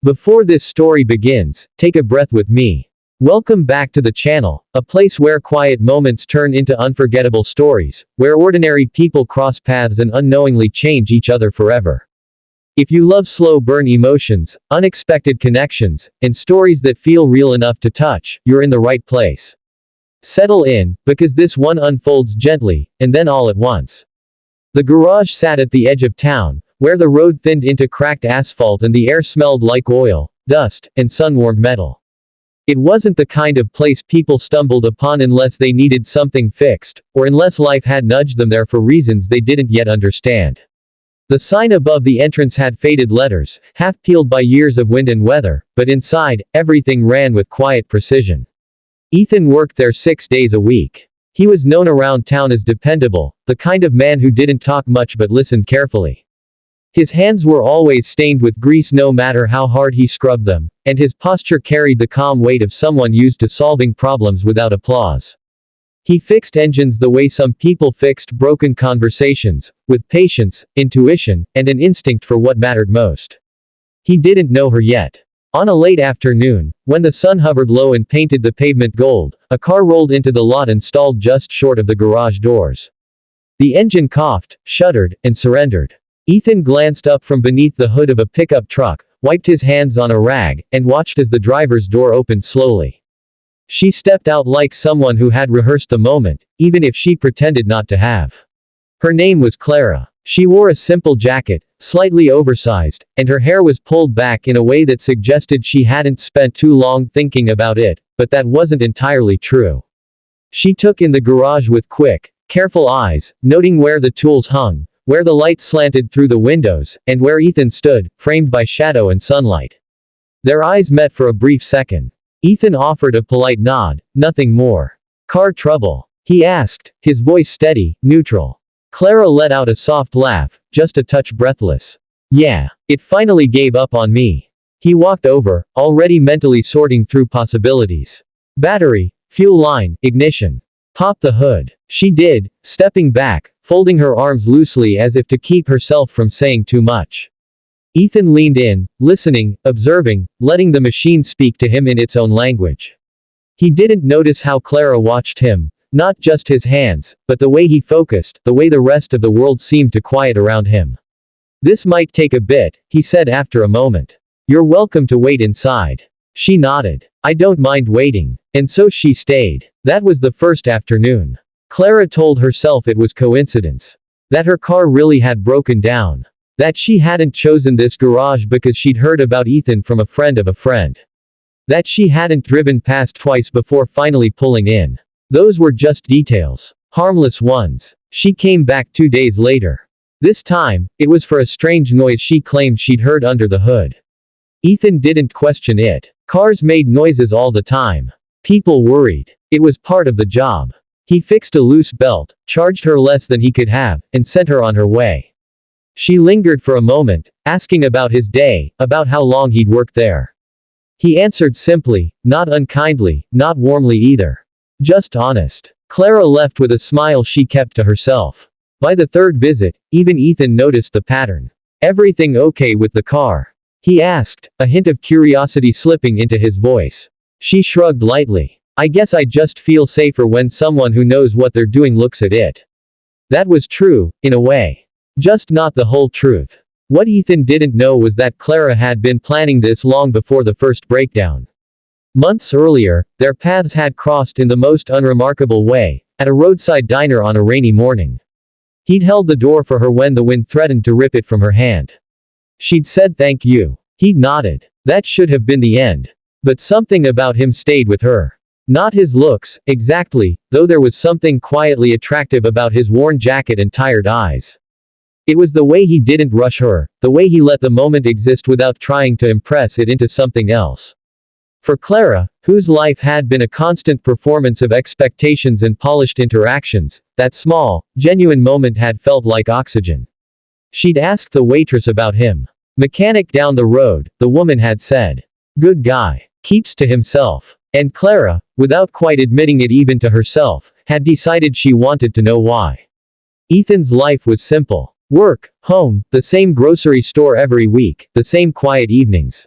Before this story begins, take a breath with me. Welcome back to the channel, a place where quiet moments turn into unforgettable stories, where ordinary people cross paths and unknowingly change each other forever. If you love slow burn emotions, unexpected connections, and stories that feel real enough to touch, you're in the right place. Settle in, because this one unfolds gently, and then all at once. The garage sat at the edge of town, where the road thinned into cracked asphalt and the air smelled like oil, dust, and sun-warmed metal. It wasn't the kind of place people stumbled upon unless they needed something fixed, or unless life had nudged them there for reasons they didn't yet understand. The sign above the entrance had faded letters, half peeled by years of wind and weather, but inside, everything ran with quiet precision. Ethan worked there 6 days a week. He was known around town as dependable, the kind of man who didn't talk much but listened carefully. His hands were always stained with grease no matter how hard he scrubbed them, and his posture carried the calm weight of someone used to solving problems without applause. He fixed engines the way some people fixed broken conversations, with patience, intuition, and an instinct for what mattered most. He didn't know her yet. On a late afternoon, when the sun hovered low and painted the pavement gold, a car rolled into the lot and stalled just short of the garage doors. The engine coughed, shuddered, and surrendered. Ethan glanced up from beneath the hood of a pickup truck, wiped his hands on a rag, and watched as the driver's door opened slowly. She stepped out like someone who had rehearsed the moment, even if she pretended not to have. Her name was Clara. She wore a simple jacket, slightly oversized, and her hair was pulled back in a way that suggested she hadn't spent too long thinking about it, but that wasn't entirely true. She took in the garage with quick, careful eyes, noting where the tools hung, where the light slanted through the windows, and where Ethan stood, framed by shadow and sunlight. Their eyes met for a brief second. Ethan offered a polite nod, nothing more. "Car trouble?" he asked, his voice steady, neutral. Clara let out a soft laugh, just a touch breathless. "Yeah, it finally gave up on me." He walked over, already mentally sorting through possibilities. "Battery, fuel line, ignition. Pop the hood." She did, stepping back, folding her arms loosely as if to keep herself from saying too much. Ethan leaned in, listening, observing, letting the machine speak to him in its own language. He didn't notice how Clara watched him, not just his hands, but the way he focused, the way the rest of the world seemed to quiet around him. "This might take a bit," he said after a moment. "You're welcome to wait inside." She nodded. "I don't mind waiting." And so she stayed. That was the first afternoon. Clara told herself it was coincidence. That her car really had broken down. That she hadn't chosen this garage because she'd heard about Ethan from a friend of a friend. That she hadn't driven past twice before finally pulling in. Those were just details. Harmless ones. She came back 2 days later. This time, it was for a strange noise she claimed she'd heard under the hood. Ethan didn't question it. Cars made noises all the time. People worried. It was part of the job. He fixed a loose belt, charged her less than he could have, and sent her on her way. She lingered for a moment, asking about his day, about how long he'd worked there. He answered simply, not unkindly, not warmly either. Just honest. Clara left with a smile she kept to herself. By the third visit, even Ethan noticed the pattern. "Everything okay with the car?" he asked, a hint of curiosity slipping into his voice. She shrugged lightly. "I guess I just feel safer when someone who knows what they're doing looks at it." That was true, in a way. Just not the whole truth. What Ethan didn't know was that Clara had been planning this long before the first breakdown. Months earlier, their paths had crossed in the most unremarkable way, at a roadside diner on a rainy morning. He'd held the door for her when the wind threatened to rip it from her hand. She'd said thank you. He'd nodded. That should have been the end. But something about him stayed with her. Not his looks, exactly, though there was something quietly attractive about his worn jacket and tired eyes. It was the way he didn't rush her, the way he let the moment exist without trying to impress it into something else. For Clara, whose life had been a constant performance of expectations and polished interactions, that small, genuine moment had felt like oxygen. She'd asked the waitress about him. "Mechanic down the road," the woman had said. "Good guy. Keeps to himself." And Clara, without quite admitting it even to herself, had decided she wanted to know why. Ethan's life was simple. Work, home, the same grocery store every week, the same quiet evenings.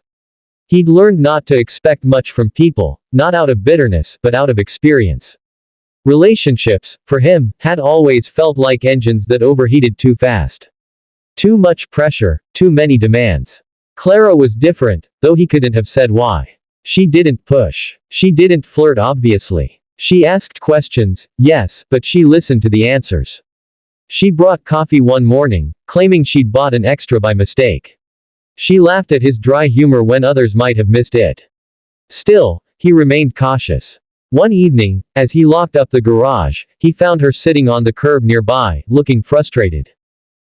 He'd learned not to expect much from people, not out of bitterness, but out of experience. Relationships, for him, had always felt like engines that overheated too fast. Too much pressure, too many demands. Clara was different, though he couldn't have said why. She didn't push. She didn't flirt obviously. She asked questions, yes, but she listened to the answers. She brought coffee one morning, claiming she'd bought an extra by mistake. She laughed at his dry humor when others might have missed it. Still, he remained cautious. One evening, as he locked up the garage, he found her sitting on the curb nearby, looking frustrated.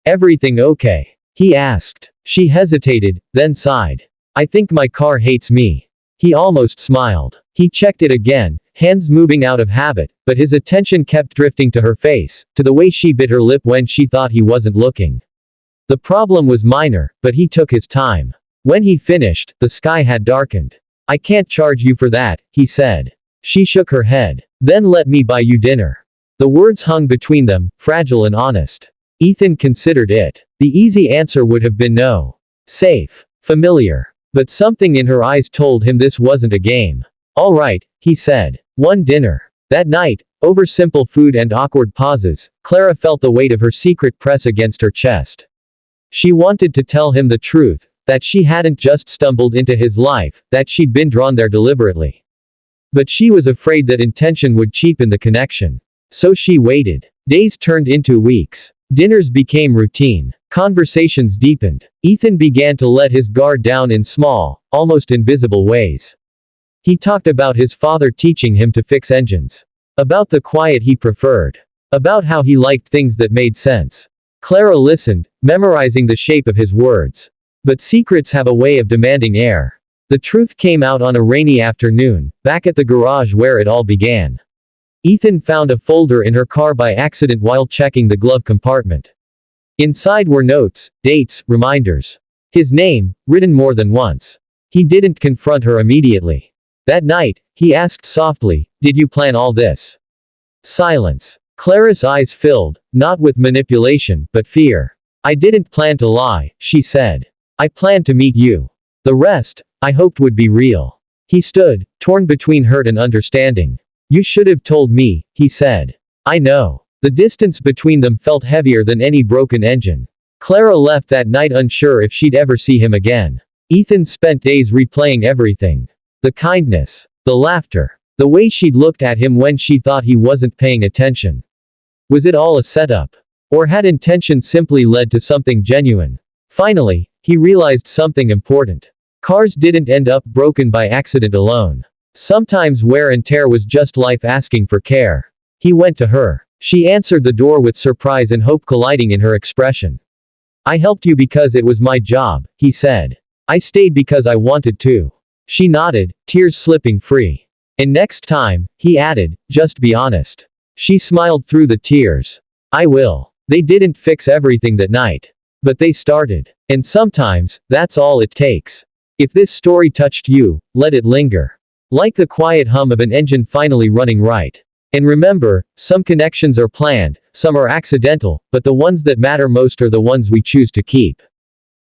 "Everything okay?" he asked. She hesitated, then sighed. "I think my car hates me." He almost smiled. He checked it again, hands moving out of habit, but his attention kept drifting to her face, to the way she bit her lip when she thought he wasn't looking. The problem was minor, but he took his time. When he finished, the sky had darkened. "I can't charge you for that," he said. She shook her head. "Then let me buy you dinner." The words hung between them, fragile and honest. Ethan considered it. The easy answer would have been no. Safe. Familiar. But something in her eyes told him this wasn't a game. "All right," he said. One dinner. That night, over simple food and awkward pauses, Clara felt the weight of her secret press against her chest. She wanted to tell him the truth, that she hadn't just stumbled into his life, that she'd been drawn there deliberately. But she was afraid that intention would cheapen the connection. So she waited. Days turned into weeks. Dinners became routine. Conversations deepened. Ethan began to let his guard down in small, almost invisible ways. He talked about his father teaching him to fix engines. About the quiet he preferred. About how he liked things that made sense. Clara listened, memorizing the shape of his words. But secrets have a way of demanding air. The truth came out on a rainy afternoon, back at the garage where it all began. Ethan found a folder in her car by accident while checking the glove compartment. Inside were notes, dates, reminders. His name, written more than once. He didn't confront her immediately. That night, he asked softly, "Did you plan all this?" Silence. Clara's eyes filled, not with manipulation, but fear. "I didn't plan to lie," she said. "I planned to meet you. The rest, I hoped would be real." He stood, torn between hurt and understanding. "You should have told me," he said. "I know." The distance between them felt heavier than any broken engine. Clara left that night unsure if she'd ever see him again. Ethan spent days replaying everything. The kindness. The laughter. The way she'd looked at him when she thought he wasn't paying attention. Was it all a setup? Or had intention simply led to something genuine? Finally, he realized something important. Cars didn't end up broken by accident alone. Sometimes wear and tear was just life asking for care. He went to her. She answered the door with surprise and hope colliding in her expression. "I helped you because it was my job," he said. "I stayed because I wanted to." She nodded, tears slipping free. "And next time," he added, "just be honest." She smiled through the tears. "I will." They didn't fix everything that night. But they started. And sometimes, that's all it takes. If this story touched you, let it linger. Like the quiet hum of an engine finally running right. And remember, some connections are planned, some are accidental, but the ones that matter most are the ones we choose to keep.